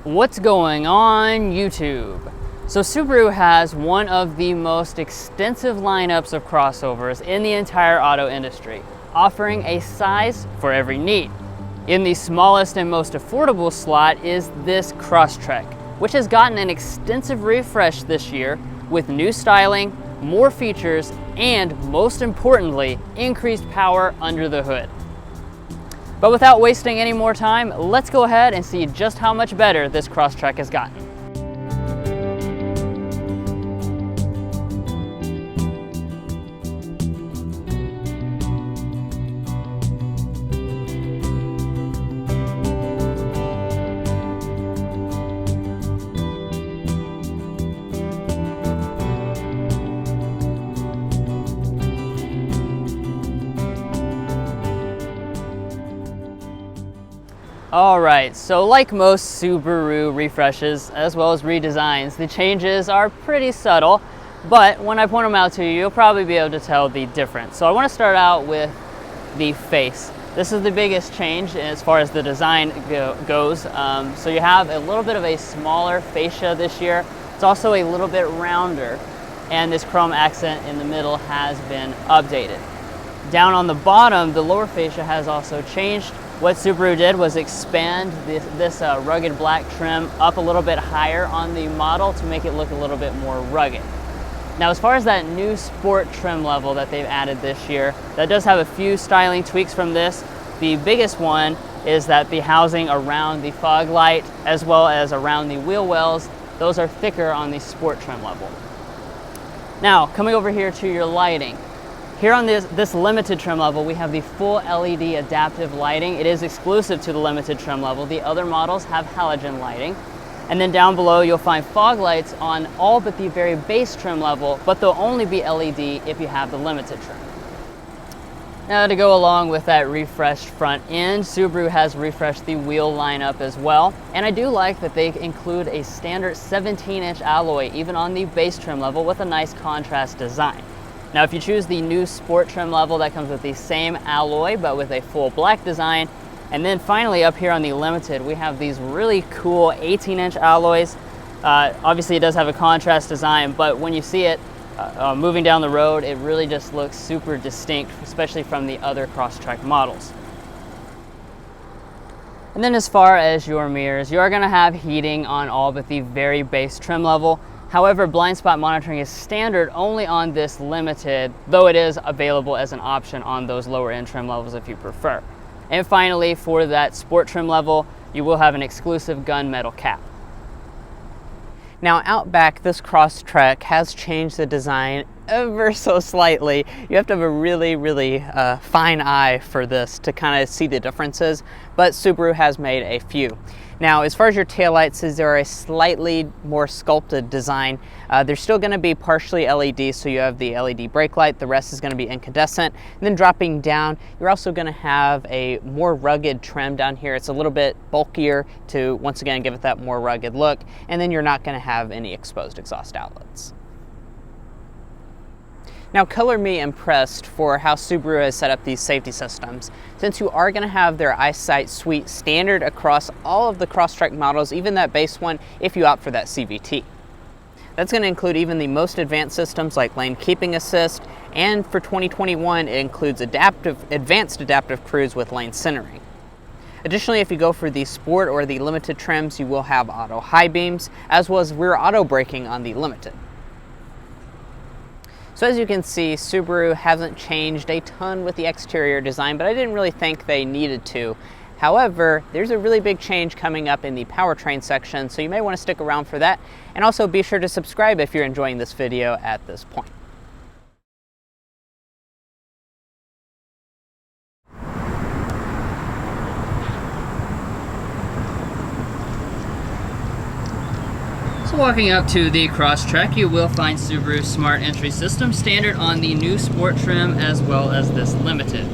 What's going on YouTube? So Subaru has one of the most extensive lineups of crossovers in the entire auto industry, offering a size for every need. In the smallest and most affordable slot is this Crosstrek, which has gotten an extensive refresh this year with new styling, more features, and most importantly, increased power under the hood. But without wasting any more time, let's go ahead and see just how much better this Crosstrek has gotten. Alright, so like most Subaru refreshes as well as redesigns, the changes are pretty subtle, but when I point them out to you, you'll probably be able to tell the difference. So I want to start out with the face. This is the biggest change as far as the design goes. So you have a little bit of a smaller fascia this year. It's also a little bit rounder, and this chrome accent in the middle has been updated. Down on the bottom, the lower fascia has also changed. What Subaru did was expand this rugged black trim up a little bit higher on the model to make it look a little bit more rugged. Now, as far as that new sport trim level that they've added this year, that does have a few styling tweaks from this. The biggest one is that the housing around the fog light as well as around the wheel wells, those are thicker on the sport trim level. Now, coming over here to your lighting. Here on this limited trim level, we have the full LED adaptive lighting. It is exclusive to the limited trim level. The other models have halogen lighting. And then down below, you'll find fog lights on all but the very base trim level, but they'll only be LED if you have the limited trim. Now, to go along with that refreshed front end, Subaru has refreshed the wheel lineup as well. And I do like that they include a standard 17-inch alloy, even on the base trim level, with a nice contrast design. Now, if you choose the new sport trim level, that comes with the same alloy, but with a full black design. And then finally, up here on the limited, we have these really cool 18-inch alloys. Obviously, it does have a contrast design, but when you see it moving down the road, it really just looks super distinct, especially from the other Crosstrek models. And then as far as your mirrors, you are going to have heating on all but the very base trim level. However, blind spot monitoring is standard only on this limited, though it is available as an option on those lower end trim levels if you prefer. And finally, for that sport trim level, you will have an exclusive gunmetal cap. Now, out back, this Crosstrek has changed the design ever so slightly. You have to have a really fine eye for this to kind of see the differences, but Subaru has made a few. Now, as far as your taillights, they're a slightly more sculpted design. They're still going to be partially LED, so you have the LED brake light, the rest is going to be incandescent. And then dropping down, you're also going to have a more rugged trim down here. It's a little bit bulkier to, once again, give it that more rugged look. And then you're not going to have any exposed exhaust outlets. Now, color me impressed for how Subaru has set up these safety systems, since you are going to have their EyeSight suite standard across all of the Crosstrek models, even that base one, if you opt for that CVT. That's going to include even the most advanced systems like lane keeping assist, and for 2021, it includes advanced adaptive cruise with lane centering. Additionally, if you go for the sport or the limited trims, you will have auto high beams, as well as rear auto braking on the limited. So as you can see, Subaru hasn't changed a ton with the exterior design, but I didn't really think they needed to. However, there's a really big change coming up in the powertrain section, so you may want to stick around for that. And also be sure to subscribe if you're enjoying this video at this point. So walking up to the Crosstrek, you will find Subaru's Smart Entry System standard on the new sport trim as well as this limited.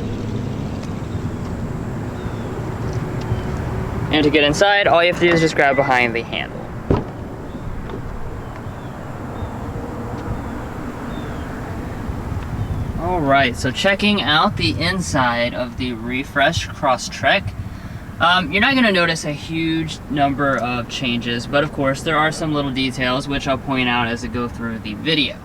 And to get inside, all you have to do is just grab behind the handle. Alright, so checking out the inside of the refreshed Crosstrek. You're not going to notice a huge number of changes, but of course there are some little details which I'll point out as I go through the video.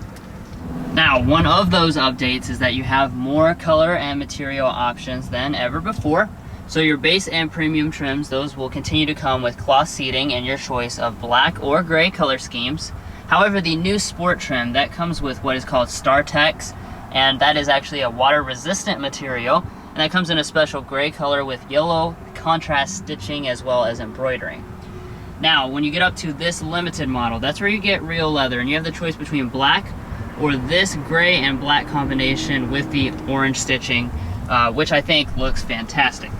Now, one of those updates is that you have more color and material options than ever before. So your base and premium trims, those will continue to come with cloth seating and your choice of black or gray color schemes. However, the new sport trim, that comes with what is called StarTex, and that is actually a water-resistant material, and that comes in a special gray color with yellow contrast stitching as well as embroidering. Now, when you get up to this limited model, that's where you get real leather, and you have the choice between black or this gray and black combination with the orange stitching, which I think looks fantastic.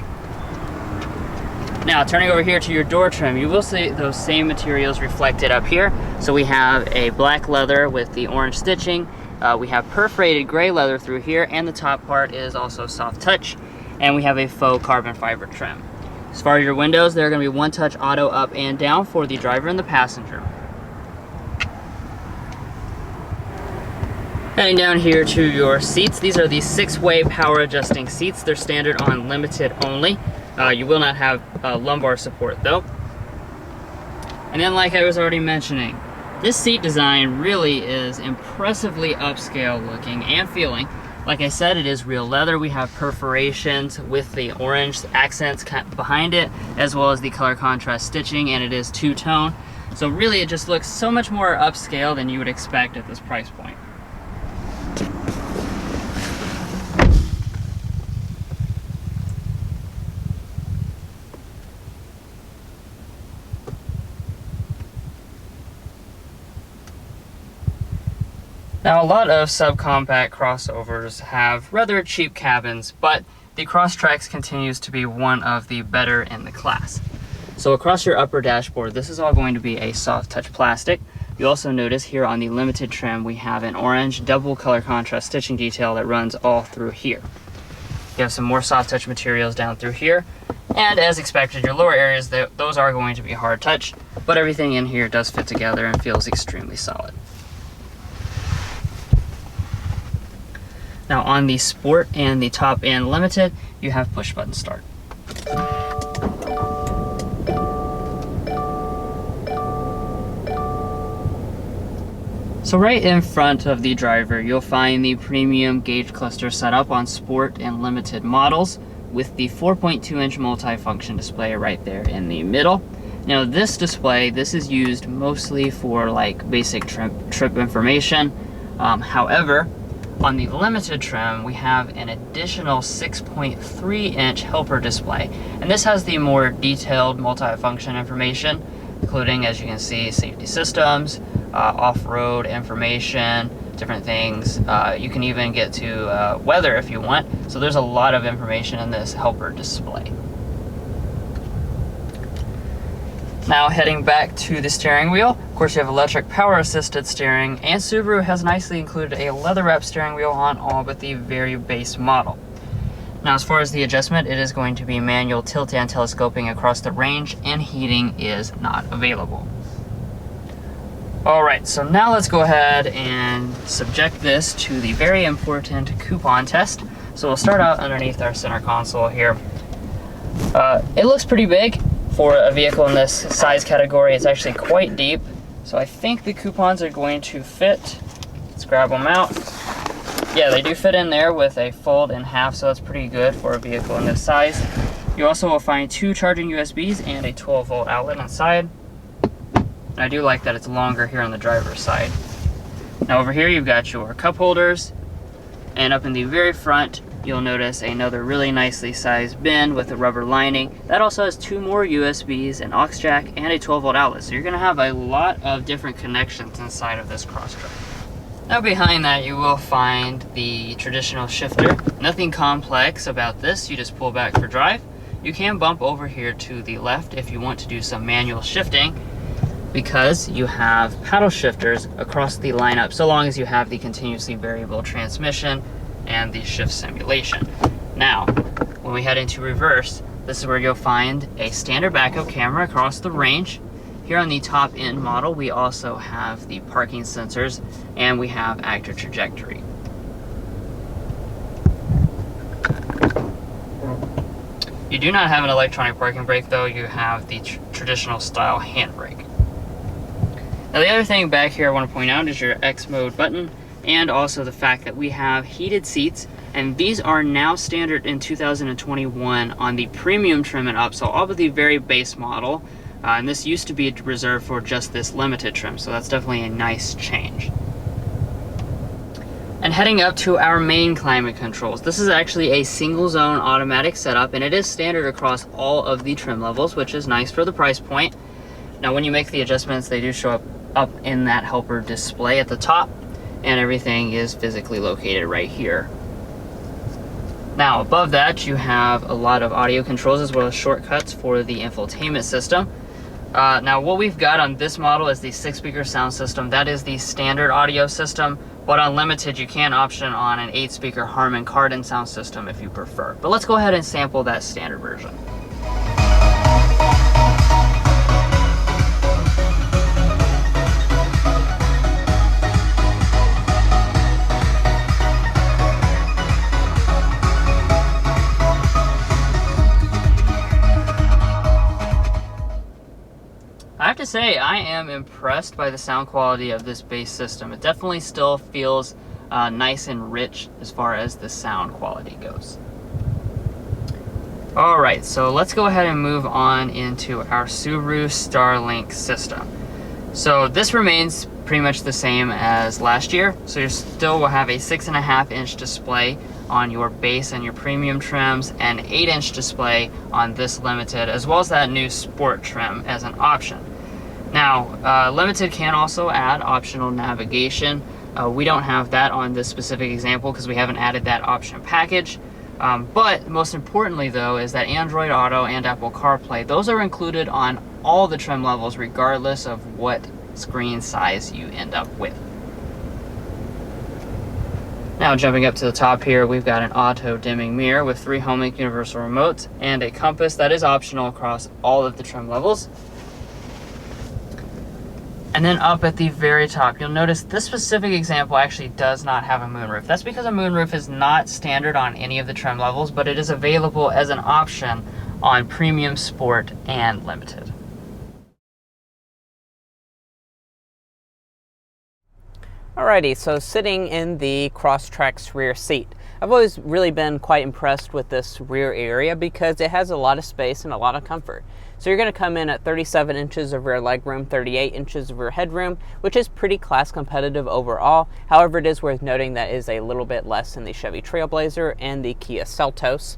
Now, turning over here to your door trim, you will see those same materials reflected up here. So we have a black leather with the orange stitching. We have perforated gray leather through here, and the top part is also soft touch. And we have a faux carbon fiber trim. As far as your windows, they're going to be one-touch auto up and down for the driver and the passenger. Heading down here to your seats, these are the 6-way power adjusting seats. They're standard on limited only. You will not have lumbar support though. And then, like I was already mentioning, this seat design really is impressively upscale looking and feeling. Like I said, it is real leather. We have perforations with the orange accents behind it, as well as the color contrast stitching, and it is two-tone. So really it just looks so much more upscale than you would expect at this price point. Now, a lot of subcompact crossovers have rather cheap cabins, but the Crosstrek continues to be one of the better in the class. So across your upper dashboard, this is all going to be a soft touch plastic. You also notice here on the limited trim, we have an orange double color contrast stitching detail that runs all through here. You have some more soft touch materials down through here. And as expected, your lower areas, those are going to be hard touch, but everything in here does fit together and feels extremely solid. Now on the Sport and the Top and Limited, you have push button start. So right in front of the driver, you'll find the premium gauge cluster set up on Sport and Limited models with the 4.2-inch multi-function display right there in the middle. Now this display, this is used mostly for like basic trip information. However, on the limited trim, we have an additional 6.3-inch helper display, and this has the more detailed multi-function information, including, as you can see, safety systems, off-road information, different things. You can even get to weather if you want. So there's a lot of information in this helper display. Now heading back to the steering wheel, of course you have electric power assisted steering, and Subaru has nicely included a leather wrap steering wheel on all but the very base model. Now as far as the adjustment, it is going to be manual tilt and telescoping across the range, and heating is not available. Alright, so now let's go ahead and subject this to the very important coupon test. So we'll start out underneath our center console here. It looks pretty big. For a vehicle in this size category, it's actually quite deep. So I think the coupons are going to fit. Let's grab them out. Yeah, they do fit in there with a fold in half, so that's pretty good for a vehicle in this size. You also will find 2 charging USBs and a 12-volt outlet inside. And I do like that it's longer here on the driver's side. Now over here you've got your cup holders, and up in the very front you'll notice another really nicely sized bin with a rubber lining. That also has 2 more USBs, an aux jack, and a 12-volt outlet. So you're gonna have a lot of different connections inside of this Crosstrek. Now behind that you will find the traditional shifter. Nothing complex about this, you just pull back for drive. You can bump over here to the left if you want to do some manual shifting, because you have paddle shifters across the lineup so long as you have the continuously variable transmission and the shift simulation. Now, when we head into reverse, this is where you'll find a standard backup camera across the range. Here on the top end model, we also have the parking sensors, and we have active trajectory. You do not have an electronic parking brake though, you have the traditional style handbrake. Now the other thing back here I want to point out is your X mode button, and also the fact that we have heated seats, and these are now standard in 2021 on the premium trim and up, so all but the very base model, and this used to be reserved for just this limited trim, so that's definitely a nice change. And heading up to our main climate controls, this is actually a single zone automatic setup, and it is standard across all of the trim levels, which is nice for the price point. Now when you make the adjustments, they do show up in that helper display at the top, and everything is physically located right here. Now above that you have a lot of audio controls as well as shortcuts for the infotainment system. Now what we've got on this model is the 6-speaker sound system. That is the standard audio system, but on limited you can option on an 8-speaker Harman Kardon sound system if you prefer. But let's go ahead and sample that standard version. I have to say, I am impressed by the sound quality of this bass system. It definitely still feels nice and rich as far as the sound quality goes. Alright, so let's go ahead and move on into our Subaru Starlink system. So this remains pretty much the same as last year. So you still will have a 6.5-inch display on your base and your premium trims, and 8-inch display on this limited, as well as that new sport trim as an option. Now, limited can also add optional navigation. We don't have that on this specific example because we haven't added that option package. But most importantly though is that Android Auto and Apple CarPlay, those are included on all the trim levels regardless of what screen size you end up with. Now jumping up to the top here, we've got an auto dimming mirror with 3 HomeLink universal remotes and a compass that is optional across all of the trim levels. And then up at the very top, you'll notice this specific example actually does not have a moonroof. That's because a moonroof is not standard on any of the trim levels, but it is available as an option on Premium, Sport, and Limited. Alrighty, so sitting in the Crosstrek's rear seat, I've always really been quite impressed with this rear area because it has a lot of space and a lot of comfort. So you're going to come in at 37 inches of rear legroom, 38 inches of rear headroom, which is pretty class competitive overall. However, it is worth noting that is a little bit less in the Chevy Trailblazer and the Kia Seltos.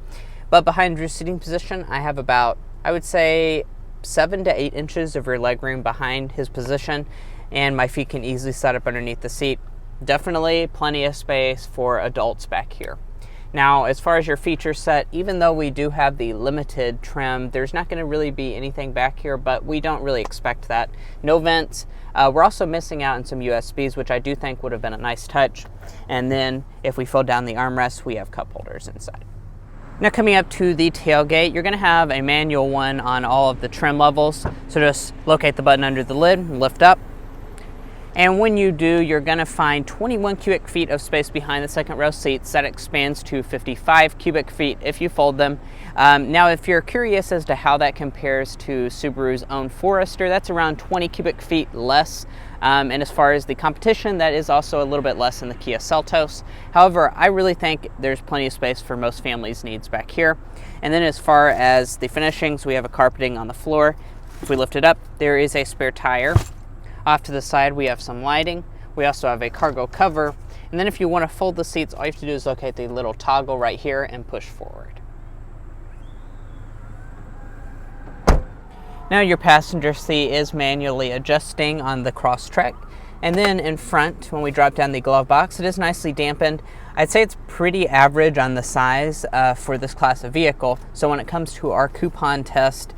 But behind Drew's seating position, I have about, I would say, 7 to 8 inches of rear legroom behind his position, and my feet can easily set up underneath the seat. Definitely plenty of space for adults back here. Now, as far as your feature set, even though we do have the limited trim, there's not going to really be anything back here, but we don't really expect that. No vents. We're also missing out on some USBs, which I do think would have been a nice touch. And then if we fold down the armrests, we have cup holders inside. Now coming up to the tailgate, you're going to have a manual one on all of the trim levels. So just locate the button under the lid, lift up. And when you do, you're going to find 21 cubic feet of space behind the second row seats. That expands to 55 cubic feet if you fold them. Now, if you're curious as to how that compares to Subaru's own Forester, that's around 20 cubic feet less. And as far as the competition, that is also a little bit less than the Kia Seltos. However, I really think there's plenty of space for most families' needs back here. And then as far as the finishings, we have a carpeting on the floor. If we lift it up, there is a spare tire. Off to the side, we have some lighting. We also have a cargo cover. And then if you want to fold the seats, all you have to do is locate the little toggle right here and push forward. Now your passenger seat is manually adjusting on the Crosstrek. And then in front, when we drop down the glove box, it is nicely dampened. I'd say it's pretty average on the size for this class of vehicle. So when it comes to our coupon test,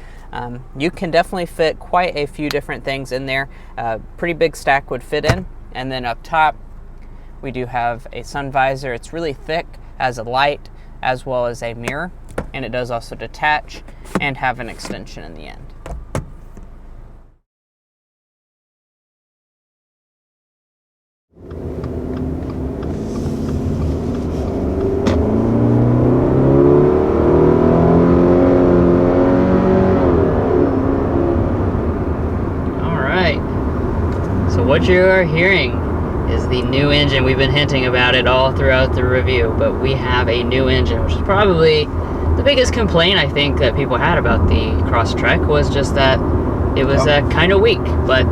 you can definitely fit quite a few different things in there. Pretty big stack would fit in. And then up top, we do have a sun visor. It's really thick, has a light as well as a mirror, and it does also detach and have an extension in the end. right. So what you're hearing is the new engine. We've been hinting about it all throughout the review, but we have a new engine, which is probably the biggest complaint I think that people had about the Crosstrek was just that it was kind of weak. But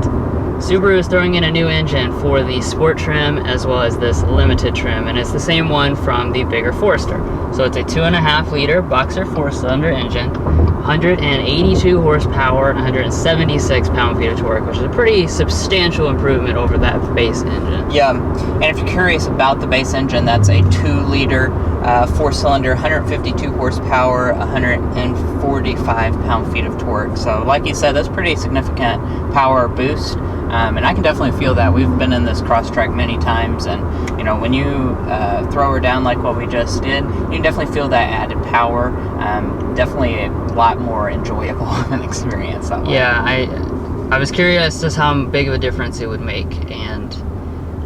Subaru is throwing in a new engine for the sport trim as well as this limited trim, and it's the same one from the bigger Forester. So it's a 2.5 liter boxer 4-cylinder engine, 182 horsepower, and 176 pound-feet of torque, which is a pretty substantial improvement over that base engine. Yeah, and if you're curious about the base engine, that's a 2-liter 4-cylinder, 152 horsepower, 145 pound-feet of torque. So like you said, that's pretty significant power boost. And I can definitely feel that. We've been in this Crosstrek many times, and you know, when you throw her down like what we just did, you can definitely feel that added power. Definitely a lot more enjoyable of an experience that way. Yeah, I was curious just how big of a difference it would make, and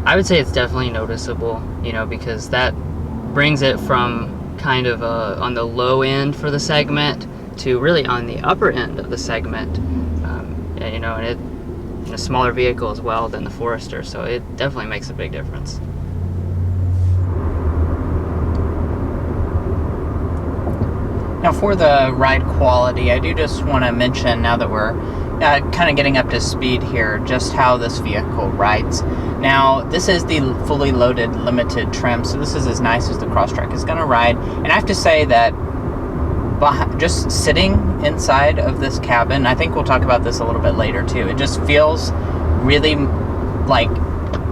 I would say it's definitely noticeable, you know, because that brings it from kind of on the low end for the segment to really on the upper end of the segment, you know, and it in a smaller vehicle as well than the Forester, so it definitely makes a big difference. Now for the ride quality, I do just want to mention, now that we're kind of getting up to speed here, just how this vehicle rides. Now this is the fully loaded limited trim, so this is as nice as the Crosstrek is going to ride, and I have to say that just sitting inside of this cabin, I think we'll talk about this a little bit later too, it just feels really like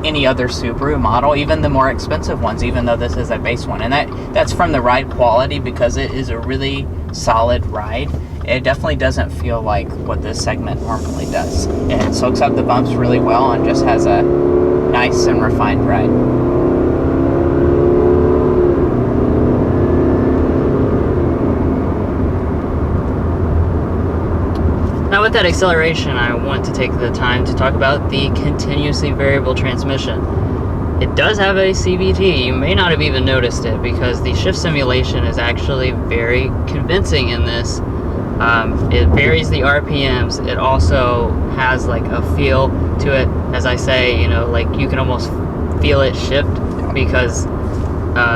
any other Subaru model, even the more expensive ones, even though this is a base one. And that's from the ride quality, because it is a really solid ride. It definitely doesn't feel like what this segment normally does. It soaks up the bumps really well and just has a nice and refined ride. Now with that acceleration, I want to take the time to talk about the continuously variable transmission. It does have a CVT. You may not have even noticed it because the shift simulation is actually very convincing in this. It varies the RPMs. It also has like a feel to it, as I say, you know, like you can almost feel it shift because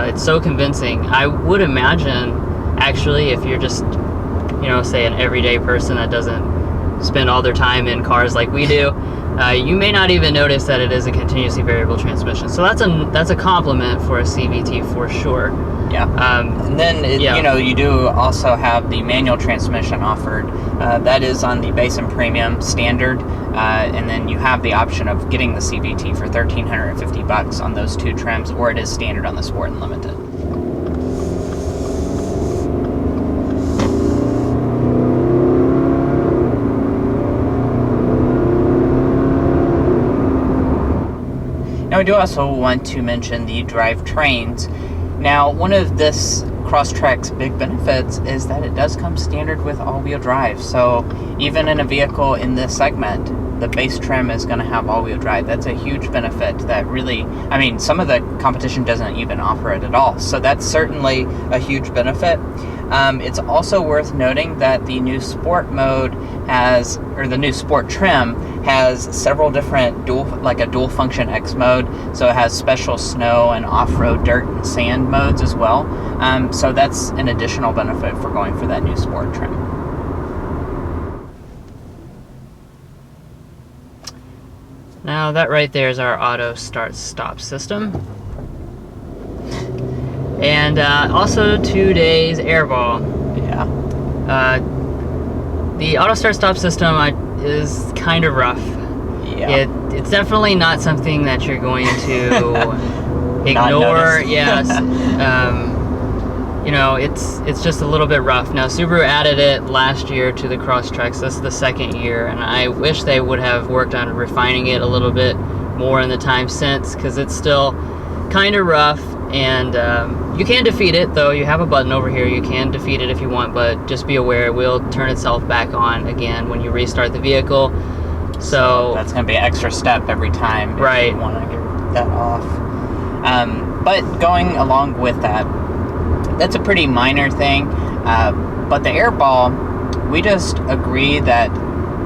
it's so convincing. I would imagine, actually, if you're just, you know, say an everyday person that doesn't spend all their time in cars like we do, you may not even notice that it is a continuously variable transmission. So that's a compliment for a CVT for sure. Yeah. And then you know, you do also have the manual transmission offered. That is on the base and premium standard, and then you have the option of getting the CVT for $1,350 on those two trims, or it is standard on the Sport and Limited. Now we do also want to mention the drivetrains. Now one of this Crosstrek's big benefits is that it does come standard with all-wheel drive. So even in a vehicle in this segment, the base trim is going to have all-wheel drive. That's a huge benefit that really, I mean, some of the competition doesn't even offer it at all. So that's certainly a huge benefit. It's also worth noting that the new sport mode has, or the new sport trim has several different dual function X mode. So it has special snow and off-road dirt and sand modes as well. So that's an additional benefit for going for that new sport trim. Now that right there is our auto start stop system. And also today's airball. Yeah. The auto start stop system is kind of rough. Yeah. It's definitely not something that you're going to ignore. Yes. You know, it's just a little bit rough. Now Subaru added it last year to the Crosstrek, so this is the second year, and I wish they would have worked on refining it a little bit more in the time since, because it's still kind of rough. And you can defeat it, though. You have a button over here. You can defeat it if you want, but just be aware it will turn itself back on again when you restart the vehicle. So that's going to be an extra step every time if you want to get that off. But going along with that, that's a pretty minor thing. But the airball, we just agree that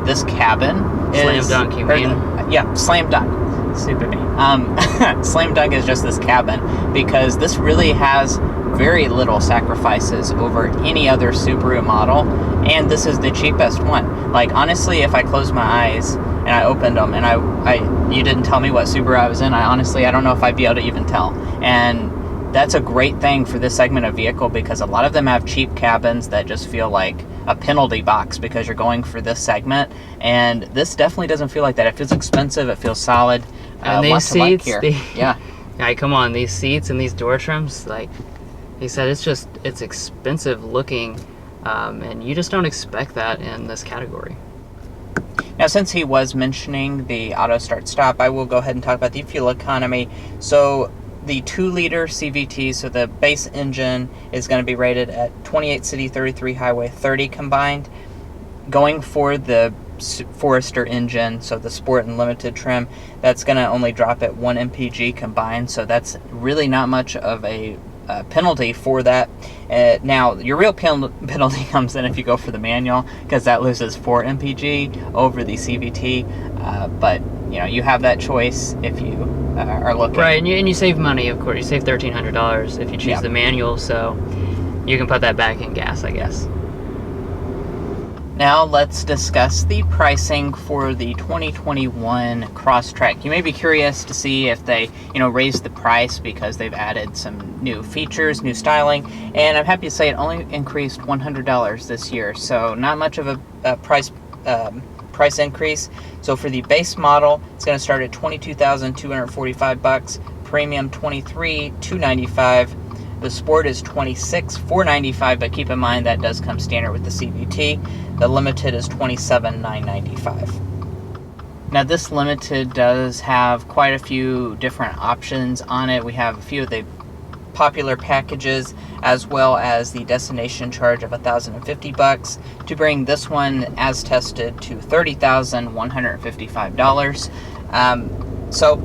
this cabin is... Slam dunk, you mean? Yeah, slam dunk. Super neat. Slam dunk is just this cabin because this really has very little sacrifices over any other Subaru model, and this is the cheapest one. Like, honestly, if I closed my eyes and I opened them and you didn't tell me what Subaru I was in, I don't know if I'd be able to even tell. And that's a great thing for this segment of vehicle because a lot of them have cheap cabins that just feel like a penalty box because you're going for this segment, and this definitely doesn't feel like that. It feels expensive, it feels solid. And these seats, yeah. Come on, these seats and these door trims, like he said, it's expensive looking, and you just don't expect that in this category. Now, since he was mentioning the auto start stop, I will go ahead and talk about the fuel economy. So the 2-liter CVT, so the base engine is going to be rated at 28 city, 33 highway, 30 combined. Going for the Forester engine, so the Sport and Limited trim, that's going to only drop at 1 mpg combined, so that's really not much of a penalty for that. Now, your real penalty comes in if you go for the manual, because that loses 4 mpg over the CVT, but you know, you have that choice if you are looking. Right, and you save money, of course. You save $1,300 if you choose the manual, so you can put that back in gas, I guess. Now let's discuss the pricing for the 2021 Crosstrek. You may be curious to see if they, raised the price because they've added some new features, new styling, and I'm happy to say it only increased $100 this year, so not much of a price increase. So for the base model, it's going to start at $22,245, premium $23,295. The Sport is $26,495, but keep in mind that does come standard with the CVT. The Limited is $27,995. Now this Limited does have quite a few different options on it. We have a few of the popular packages, as well as the destination charge of $1,050 to bring this one, as tested, to $30,155. So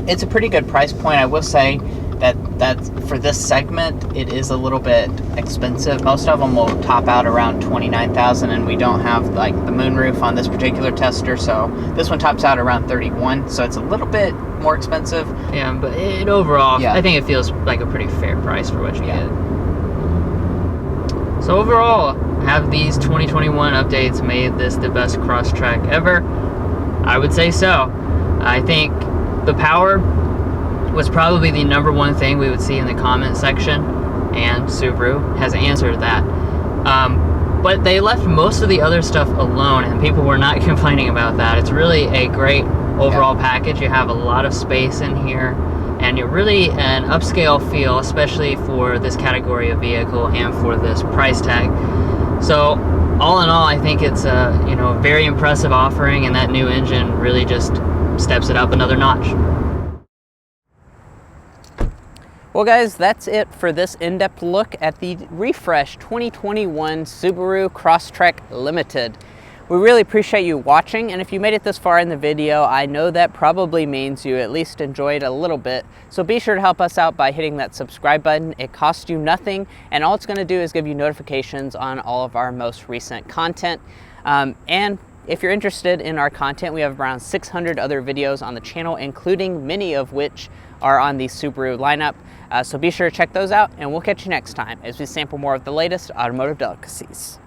it's a pretty good price point. I will say that for this segment, it is a little bit expensive. Most of them will top out around $29,000, and we don't have like the moonroof on this particular tester, so this one tops out around $31,000, so it's a little bit more expensive. Yeah, but overall, I think it feels like a pretty fair price for what you get. So overall, have these 2021 updates made this the best Crosstrek ever? I would say so. I think the power was probably the #1 thing we would see in the comment section, and Subaru has answered that. But they left most of the other stuff alone, and people were not complaining about that. It's really a great overall package. You have a lot of space in here, and you're really an upscale feel, especially for this category of vehicle and for this price tag. So all in all, I think it's a very impressive offering, and that new engine really just steps it up another notch. Well guys, that's it for this in-depth look at the refreshed 2021 Subaru Crosstrek Limited. We really appreciate you watching, and if you made it this far in the video, I know that probably means you at least enjoyed a little bit. So be sure to help us out by hitting that subscribe button. It costs you nothing, and all it's going to do is give you notifications on all of our most recent content. And if you're interested in our content, we have around 600 other videos on the channel, including many of which are on the Subaru lineup. So be sure to check those out, and we'll catch you next time as we sample more of the latest automotive delicacies.